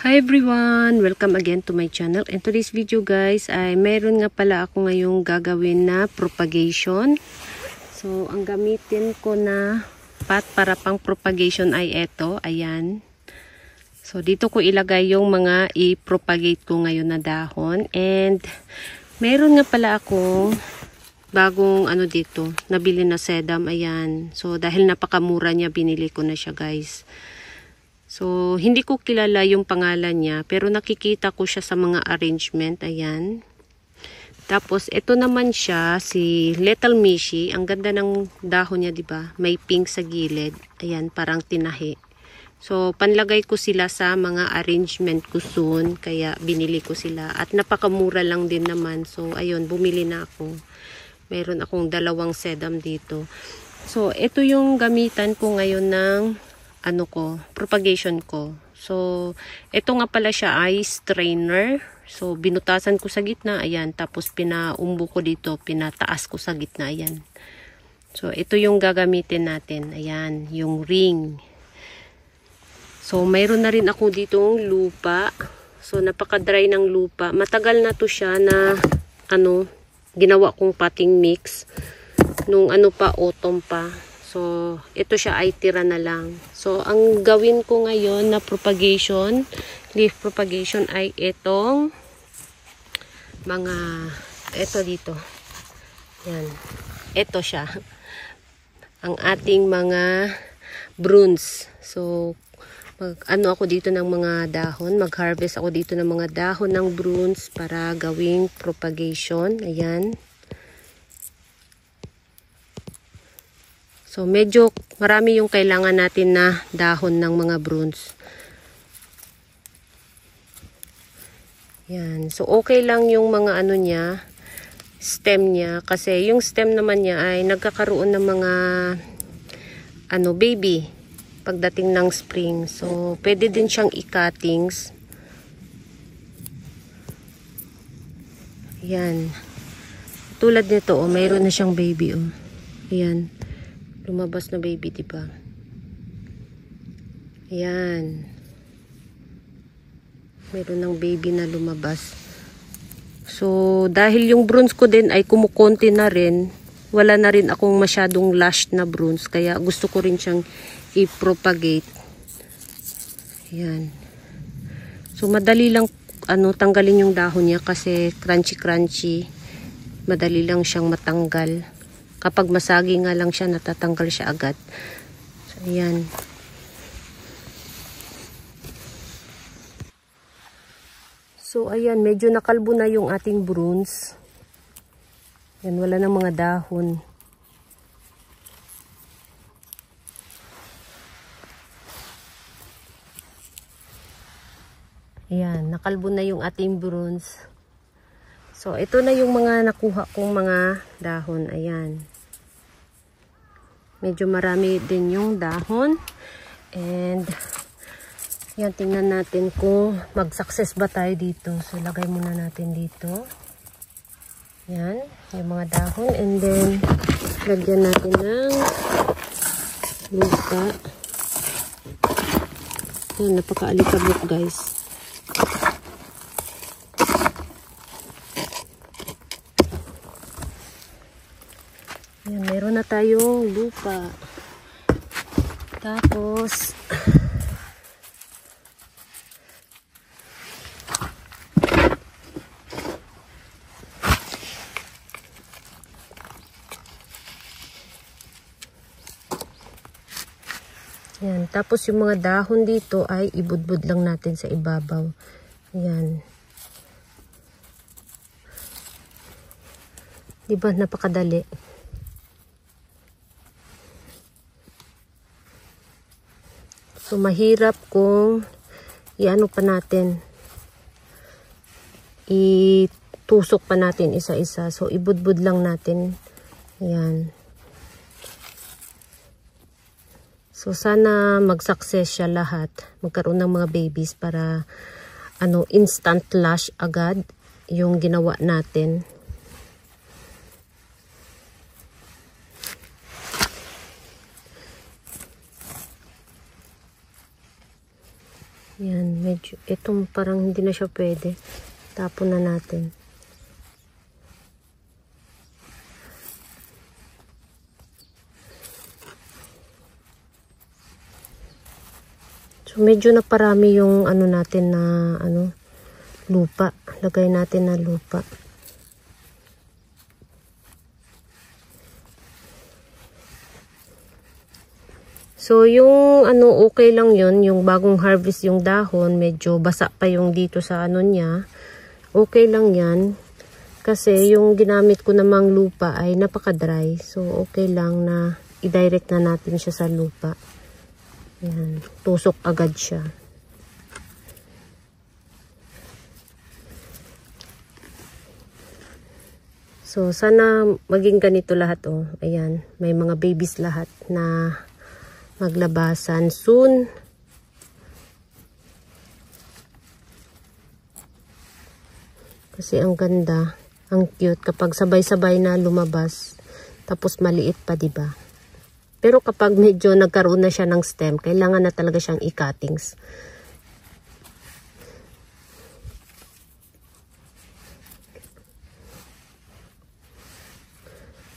Hi everyone! Welcome again to my channel. In today's video guys ay meron nga pala ako ngayong gagawin na propagation. So ang gamitin ko na pot para pang propagation ay eto. Ayan. So dito ko ilagay yung mga i-propagate ko ngayon na dahon. And meron nga pala akong bagong dito. Nabili na sedum. Ayan. So dahil napakamura niya binili ko na siya guys. So, hindi ko kilala yung pangalan niya, pero nakikita ko siya sa mga arrangement, ayan. Tapos, ito naman siya, si Little Mishi. Ang ganda ng dahon niya, diba? May pink sa gilid. Ayan, parang tinahi. So, panlagay ko sila sa mga arrangement ko soon, kaya binili ko sila. At napakamura lang din naman. So, ayun, bumili na ako. Meron akong dalawang sedum dito. So, ito yung gamitan ko ngayon ng propagation ko. So, ito nga pala siya ay strainer. So, binutasan ko sa gitna, ayan. Tapos, pinaumbo ko dito, pinataas ko sa gitna, ayan. So, ito yung gagamitin natin. Ayan, yung ring. So, mayroon na rin ako ditong lupa. So, napaka-dry ng lupa. Matagal na to siya na, ginawa kong potting mix. Nung autumn pa. So, ito siya ay tira na lang. So, ang gawin ko ngayon na propagation, leaf propagation ay itong ito dito. Yan. Ito siya. Ang ating mga bruns. So, ako dito ng mga dahon. Mag-harvest ako dito ng mga dahon ng bruns para gawing propagation. Ayan. So, medyo marami yung kailangan natin na dahon ng mga bruns. Yan. So, okay lang yung mga niya, stem niya. Kasi yung stem naman niya ay nagkakaroon ng mga, baby pagdating ng spring. So, pwede din siyang i-cuttings. Yan. Tulad nito, mayroon na siyang baby, Ayan. Lumabas na baby, diba? Ayan. Meron ng baby na lumabas. So, dahil yung bruns ko din ay kumukonti na rin, wala na rin akong masyadong lush na bruns. Kaya gusto ko rin siyang i-propagate. Ayan. So, madali lang tanggalin yung dahon niya kasi crunchy-crunchy. Madali lang siyang matanggal. Kapag masagi nga lang siya, natatanggal siya agad. So, ayan. So, ayan. Medyo nakalbo na yung ating bruns. Yan, wala ng mga dahon. Ayan. Nakalbo na yung ating bruns. So, ito na yung mga nakuha kong mga dahon. Ayan. Medyo marami din yung dahon. And, yan, tingnan natin kung mag-success ba tayo dito. So, lagay muna natin dito. Yan, yung mga dahon. And then, lagyan natin ng lupa. Yan, napaka-alikabok guys. Yan, meron na tayong lupa. Tapos, yan, tapos yung mga dahon dito ay ibudbud lang natin sa ibabaw. Yan. Diba, napakadali. So, mahirap kung pa natin. Itusok pa natin isa-isa. So, ibudbud lang natin. Ayan. So, sana mag-success siya lahat. Magkaroon ng mga babies para instant lash agad yung ginawa natin. Yan, medyo, itong parang hindi na siya pwede. Tapon na natin. So, medyo naparami yung ano natin na, lupa. Lagay natin na lupa. So, yung okay lang yun, yung bagong harvest yung dahon, medyo basa pa yung dito sa niya. Okay lang yan. Kasi yung ginamit ko namang lupa ay napaka-dry. So, okay lang na i-direct na natin siya sa lupa. Yan, tusok agad siya. So, sana maging ganito lahat, oh. Ayan, may mga babies lahat na maglabasan soon. Kasi ang ganda, ang cute kapag sabay-sabay na lumabas. Tapos maliit pa, 'di ba? Pero kapag medyo nagkaroon na siya ng stem, kailangan na talaga siyang i-cuttings.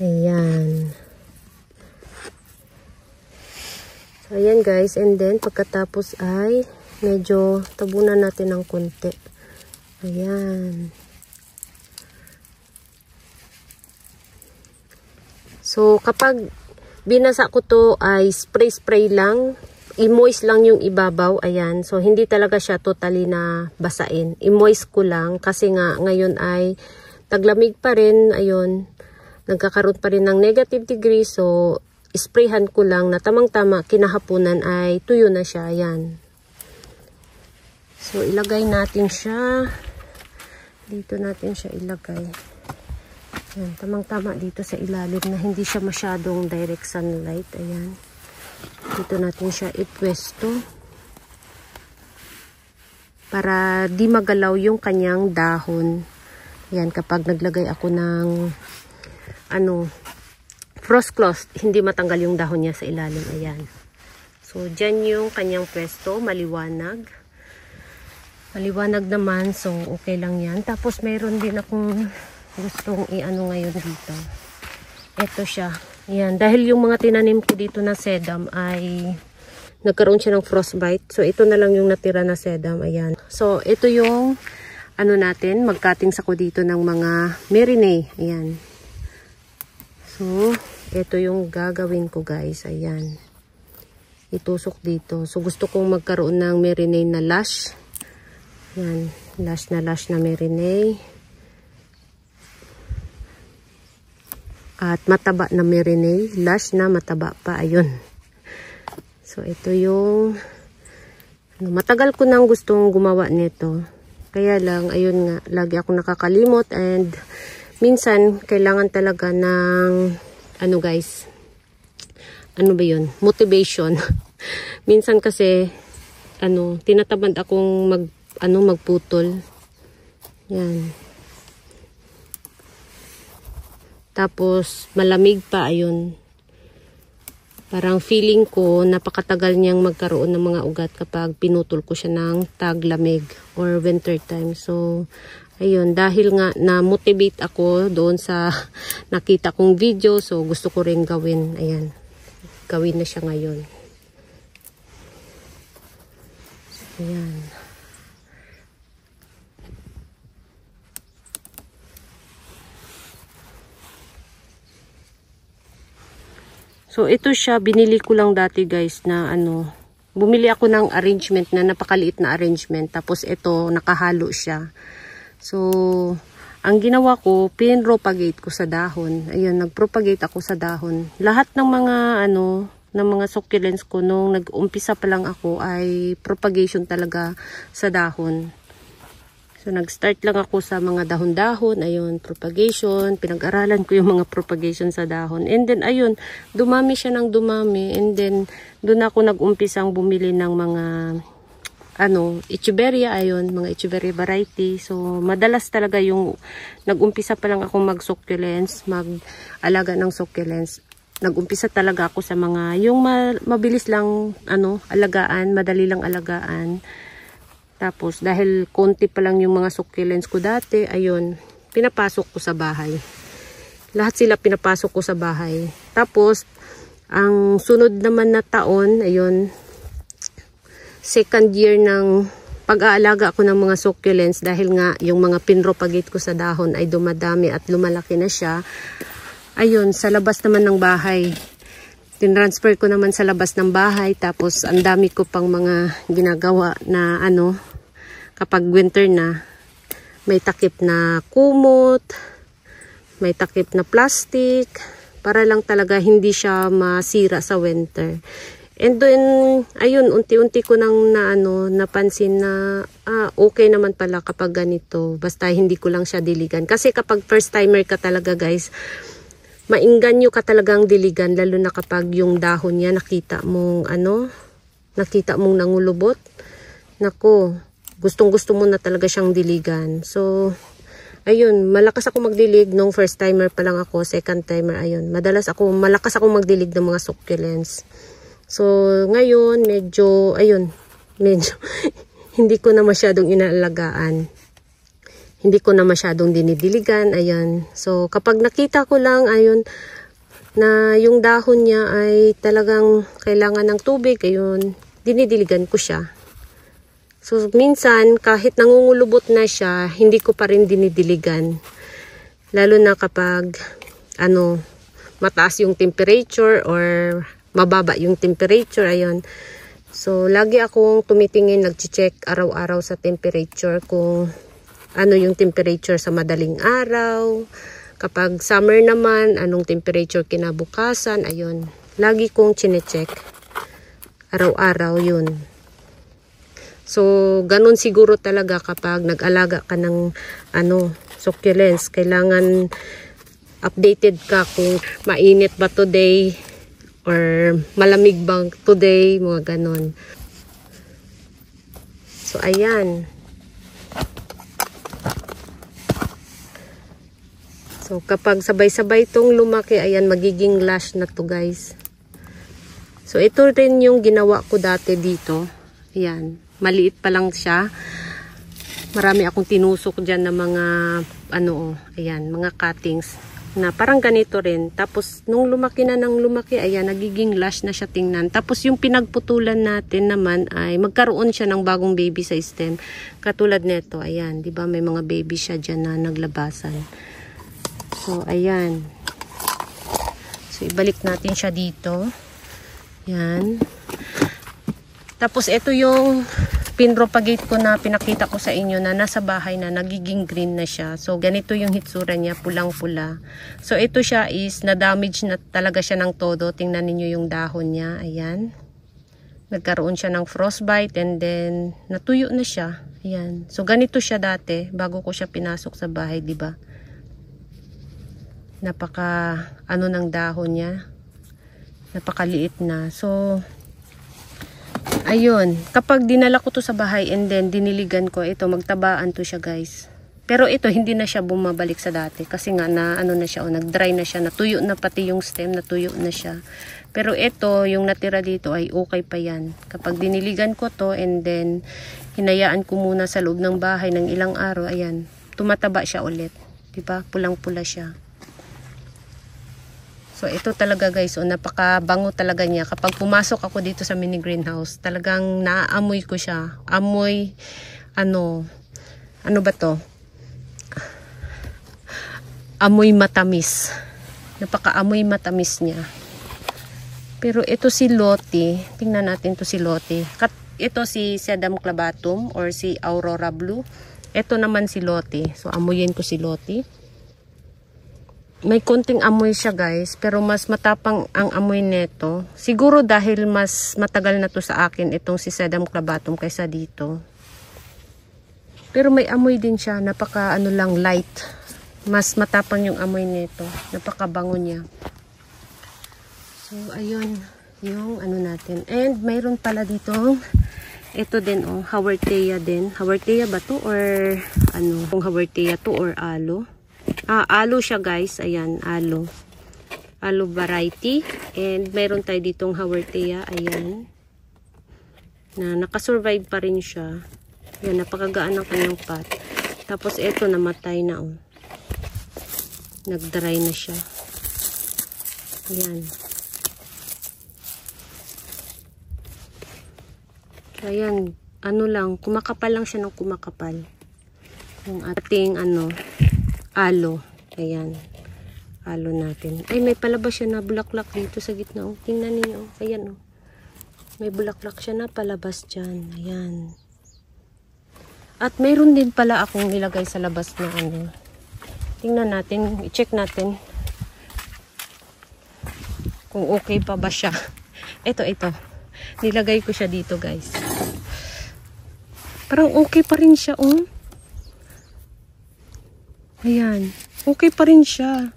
Ayan. So, ayan guys. And then, pagkatapos ay medyo tabunan natin ng konti. Ayan. So, kapag binasa ko to ay spray lang. I-moist lang yung ibabaw. Ayan. So, hindi talaga siya totally na basain. I-moist ko lang kasi nga ngayon ay taglamig pa rin. Ayun. Nagkakaroon pa rin ng negative degree. So, sprayhan ko lang na tamang-tama kinahaponan ay tuyo na siya. Ayan. So, ilagay natin siya. Dito natin siya ilagay. Ayan, tamang-tama dito sa ilalim na hindi siya masyadong direct sunlight. Ayan. Dito natin siya ipwesto. Para di magalaw yung kanyang dahon. Ayan, kapag naglagay ako ng frost cloth, hindi matanggal yung dahon niya sa ilalim. Ayan. So, dyan yung kanyang pwesto. Maliwanag. Maliwanag naman. So, okay lang yan. Tapos, mayroon din akong gustong ngayon dito. Ito siya. Ayan. Dahil yung mga tinanim ko dito na sedum ay nagkaroon siya ng frostbite. So, ito na lang yung natira na sedum. Ayan. So, ito yung natin. Mag-cuttings ako dito ng mga Merinay. Ayan. So, ito yung gagawin ko guys. Ayan. Itusok dito. So, gusto kong magkaroon ng Merinay na lash. Ayan. Lash na Merinay. At mataba na Merinay. Lash na mataba pa. Ayun. So, ito yung matagal ko nang gustong gumawa nito. Kaya lang, ayun nga. Lagi akong nakakalimot and minsan, kailangan talaga ng, guys, ba yun? Motivation. Minsan kasi, tinatamad akong magputol. Yan. Tapos, malamig pa, ayun. Parang feeling ko, napakatagal niyang magkaroon ng mga ugat kapag pinutol ko siya ng taglamig or winter time. So, ayun, dahil nga na-motivate ako doon sa nakita kong video, so gusto ko rin gawin. Ayan, gawin na siya ngayon. Ayan. So, ito siya, binili ko lang dati guys na bumili ako ng arrangement na napakaliit na arrangement. Tapos ito, nakahalo siya. So, ang ginawa ko, pin-propagate ko sa dahon. Ayun, nag-propagate ako sa dahon. Lahat ng mga, ng mga succulents ko, nung nag-umpisa pa lang ako, ay propagation talaga sa dahon. So, nag-start lang ako sa mga dahon-dahon. Ayun, propagation. Pinag-aralan ko yung mga propagation sa dahon. And then, ayun, dumami siya ng dumami. And then, doon ako nag-umpisang bumili ng mga echeveria, ayun, mga echeveria variety. So, madalas talaga yung, nag-umpisa pa lang ako mag-succulents, mag-alaga ng succulents. Nag-umpisa talaga ako sa mga, yung mabilis lang, alagaan, madali lang alagaan. Tapos, dahil konti pa lang yung mga succulents ko dati, ayun, pinapasok ko sa bahay. Lahat sila pinapasok ko sa bahay. Tapos, ang sunod naman na taon, ayun, second year ng pag-aalaga ko ng mga succulents dahil nga yung mga pinropagate ko sa dahon ay dumadami at lumalaki na siya. Ayun, sa labas naman ng bahay. Tinransfer ko naman sa labas ng bahay. Tapos, ang dami ko pang mga ginagawa na ano, kapag winter na, may takip na kumot, may takip na plastic, para lang talaga hindi siya masira sa winter. And then, ayun, unti-unti ko nang napansin na okay naman pala kapag ganito. Basta hindi ko lang siya diligan. Kasi kapag first timer ka talaga guys, mainganyo ka talagang diligan. Lalo na kapag yung dahon niya nakita mong nangulubot. Nako, gustong-gusto mo na talaga siyang diligan. So, ayun, malakas ako magdilig nung first timer pa lang ako, second timer, ayun. Malakas ako magdilig ng mga succulents. So, ngayon, medyo hindi ko na masyadong inaalagaan. Hindi ko na masyadong dinidiligan, ayan. So, kapag nakita ko lang, ayun, na yung dahon niya ay talagang kailangan ng tubig, ayun, dinidiligan ko siya. So, minsan, kahit nangungulubot na siya, hindi ko pa rin dinidiligan. Lalo na kapag, mataas yung temperature or mababa yung temperature, ayun. So, lagi akong tumitingin, nag-check araw-araw sa temperature kung ano yung temperature sa madaling araw. Kapag summer naman, anong temperature kinabukasan, ayun. Lagi kong chine-check. Araw-araw yun. So, ganun siguro talaga kapag nag-alaga ka ng succulents. Kailangan updated ka kung mainit ba today or malamig bang today, mga ganon. So, ayan. So, kapag sabay-sabay itong lumaki, ayan, magiging lush na to guys. So, ito rin yung ginawa ko dati dito. Ayan, maliit pa lang siya. Marami akong tinusok dyan na mga, ayan, mga cuttings. Na parang ganito rin. Tapos, nung lumaki na ng lumaki, ayan, nagiging lush na siya tingnan. Tapos, yung pinagputulan natin naman ay magkaroon siya ng bagong baby sa stem. Katulad nito, ayan, di ba may mga baby siya dyan na naglabasan. So, ayan. So, ibalik natin siya dito. Ayan. Tapos, ito yung pinropagate ko na pinakita ko sa inyo na nasa bahay na nagiging green na siya. So, ganito yung hitsura niya, pulang-pula. So, ito siya is na-damage na talaga siya ng todo. Tingnan niyo yung dahon niya. Ayan. Nagkaroon siya ng frostbite and then natuyo na siya. Ayan. So, ganito siya dati bago ko siya pinasok sa bahay, di ba? Napaka, ng dahon niya. Napakaliit na. So, ayun, kapag dinala ko to sa bahay and then diniligan ko, ito, magtabaan to siya guys. Pero ito, hindi na siya bumabalik sa dati. Kasi nga, na siya, nag-dry na siya, natuyo na pati yung stem, natuyo na siya. Pero ito, yung natira dito ay okay pa yan. Kapag diniligan ko to and then hinayaan ko muna sa loob ng bahay ng ilang araw, ayan, tumataba siya ulit. Diba? Pulang-pula siya. So, ito talaga guys, napakabango talaga niya. Kapag pumasok ako dito sa mini greenhouse, talagang naaamoy ko siya. Amoy, ano ba to? Amoy matamis. Napaka-amoy matamis niya. Pero ito si Lottie, tingnan natin to si Lottie. Ito si Sedum clavatum or si Aurora Blue. Ito naman si Lottie. So, amuyin ko si Lottie. May konting amoy siya guys, pero mas matapang ang amoy nito. Siguro dahil mas matagal na to sa akin itong si Sedum clavatum kaysa dito. Pero may amoy din siya, napaka lang light. Mas matapang yung amoy nito, napakabango niya. So ayun, yung natin. And mayroon pala dito, ito din Haworthia din. Haworthia ba to or kung Haworthia to or aloe? Aloe siya guys. Ayan, aloe. Aloe variety. And mayroon tayo ditong Haworthia. Ayan. Na nakasurvive pa rin siya. Yan, napakagaan ng kanyang pot. Tapos ito namatay na oh. Nag-dry na siya. Yan. So, ayan. Ano lang, kumakapal lang siya ng kumakapal. Yung ating alo. Ayan. Alo natin. Ay, may palabas siya na bulaklak dito sa gitna. Oh. Tingnan niyo. Oh. Ayan. Oh. May bulaklak siya na palabas dyan. Ayan. At mayroon din pala akong nilagay sa labas na Tingnan natin. I-check natin. Kung okay pa ba siya. Ito. Nilagay ko siya dito, guys. Parang okay pa rin siya, oh. Ayan. Okay pa rin siya.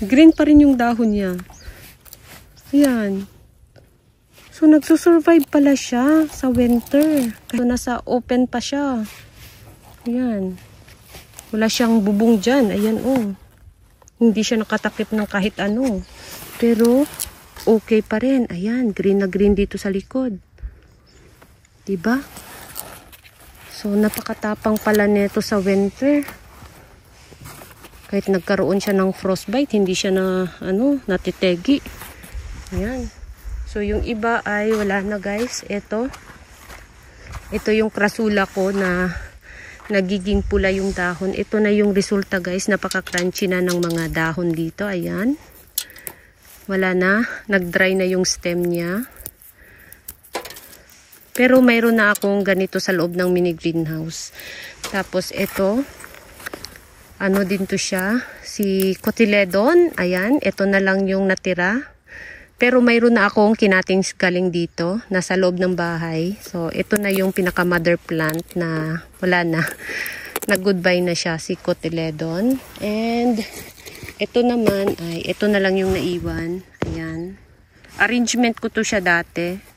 Green pa rin yung dahon niya. Ayan. So, nagsusurvive pala siya sa winter. So, nasa open pa siya. Ayan. Wala siyang bubong dyan. Ayan, oh. Hindi siya nakatakip ng kahit ano. Pero, okay pa rin. Ayan. Green na green dito sa likod. Diba? So, napakatapang pala nito sa winter. Kahit nagkaroon siya ng frostbite, hindi siya natitegi. Ayan. So, yung iba ay wala na, guys. Ito yung krasula ko na nagiging pula yung dahon. Ito na yung resulta, guys. Napaka-crunchy na ng mga dahon dito. Ayan. Wala na. Nag-dry na yung stem niya. Pero mayroon na akong ganito sa loob ng mini greenhouse. Tapos ito, din to siya, si cotyledon. Ayan, ito na lang yung natira. Pero mayroon na akong kinatings galing dito, nasa loob ng bahay. So, ito na yung pinaka mother plant na wala na. Nag-goodbye na siya, si cotyledon. And, ito naman ay, ito na lang yung naiwan. Ayan. Arrangement ko to siya dati.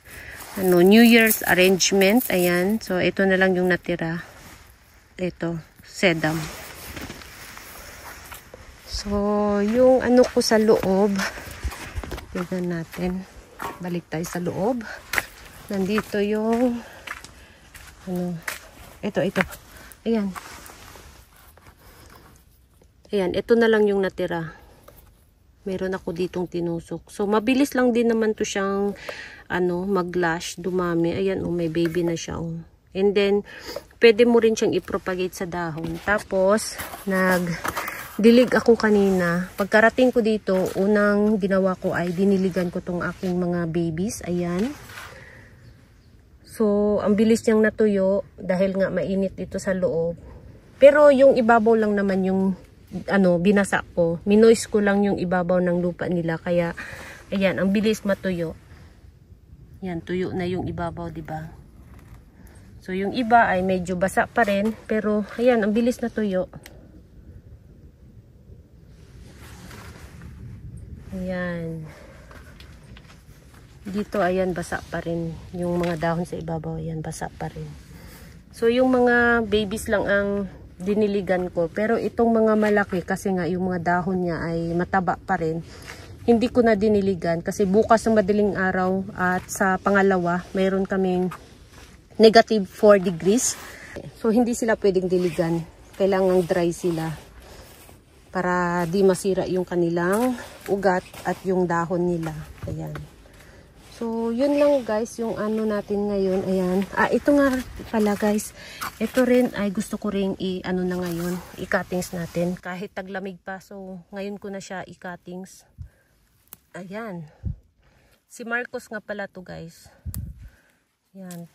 New Year's arrangement. Ayan. So, ito na lang yung natira. Ito. Sedum. So, yung ko sa loob. Tignan natin. Balik tayo sa loob. Nandito yung ito. Ayan. Ayan. Ito na lang yung natira. Meron ako ditong tinusok. So, mabilis lang din naman to siyang mag-lash, dumami. Ayan, may baby na siya, And then, pwede mo rin siyang i-propagate sa dahon. Tapos, nag-dilig ako kanina. Pagkarating ko dito, unang ginawa ko ay diniligan ko tong aking mga babies. Ayan. So, ang bilis niyang natuyo dahil nga mainit dito sa loob. Pero, yung ibabaw lang naman yung binasa ko. Minoise ko lang yung ibabaw ng lupa nila. Kaya, ayan, ang bilis matuyo. Yan, tuyo na yung ibabaw, diba? So, yung iba ay medyo basa pa rin. Pero, ayan, ang bilis na tuyo. Ayan. Dito, ayan, basa pa rin. Yung mga dahon sa ibabaw, ayan, basa pa rin. So, yung mga babies lang ang diniligan ko. Pero, itong mga malaki, kasi nga, yung mga dahon niya ay mataba pa rin. Hindi ko na diniligan kasi bukas ng madaling araw at sa pangalawa, mayroon kaming negative 4 degrees. So, hindi sila pwedeng diligan. Kailangang dry sila para di masira yung kanilang ugat at yung dahon nila. Ayan. So, yun lang guys yung natin ngayon. Ayan. Ito nga pala guys. Ito rin ay gusto ko rin na ngayon. I-cuttings natin. Kahit taglamig pa. So, ngayon ko na siya i-cuttings. Ayan. Si Marcos nga pala to guys. Ayan.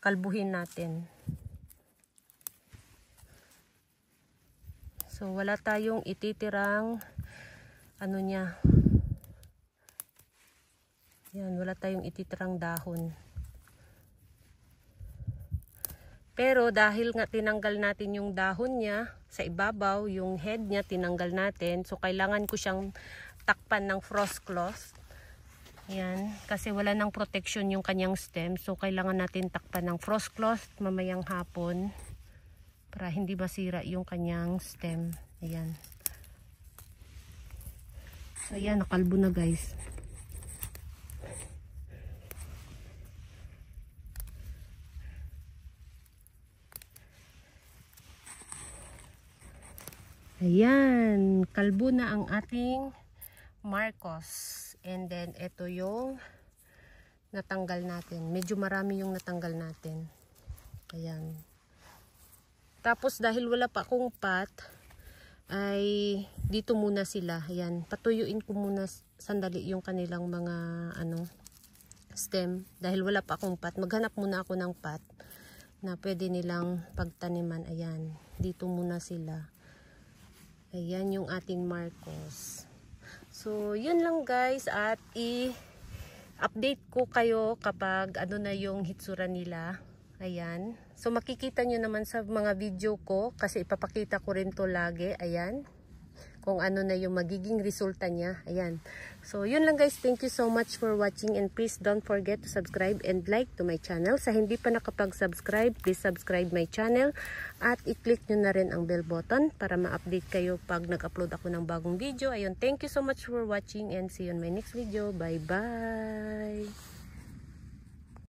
Kalbuhin natin. So, wala tayong ititirang niya. Ayan, wala tayong ititirang dahon. Pero dahil nga tinanggal natin yung dahon niya sa ibabaw, yung head niya tinanggal natin. So, kailangan ko siyang takpan ng frost cloth. Ayan, kasi wala nang protection yung kanyang stem. So, kailangan natin takpan ng frost cloth mamayang hapon para hindi masira yung kanyang stem. Ayan. So, ayan, nakalbo na guys. Ayan, kalbo na ang ating Marcos. And then, ito yung natanggal natin. Medyo marami yung natanggal natin. Ayan. Tapos, dahil wala pa akong pot, ay dito muna sila. Ayan, patuyuin ko muna sandali yung kanilang mga stem. Dahil wala pa akong pot, maghanap muna ako ng pot na pwede nilang pagtaniman. Ayan, dito muna sila. Ayan yung ating Marcos. So, yun lang guys. At i-update ko kayo kapag ano na yung hitsura nila. Ayan. So, makikita nyo naman sa mga video ko. Kasi ipapakita ko rin to lagi. Ayan. Kung ano na yung magiging resulta niya. Ayan. So, yun lang guys. Thank you so much for watching. And please don't forget to subscribe and like to my channel. Sa hindi pa nakapag-subscribe, please subscribe my channel. At i-click nyo na rin ang bell button para ma-update kayo pag nag-upload ako ng bagong video. Ayun. Thank you so much for watching and see you in my next video. Bye-bye!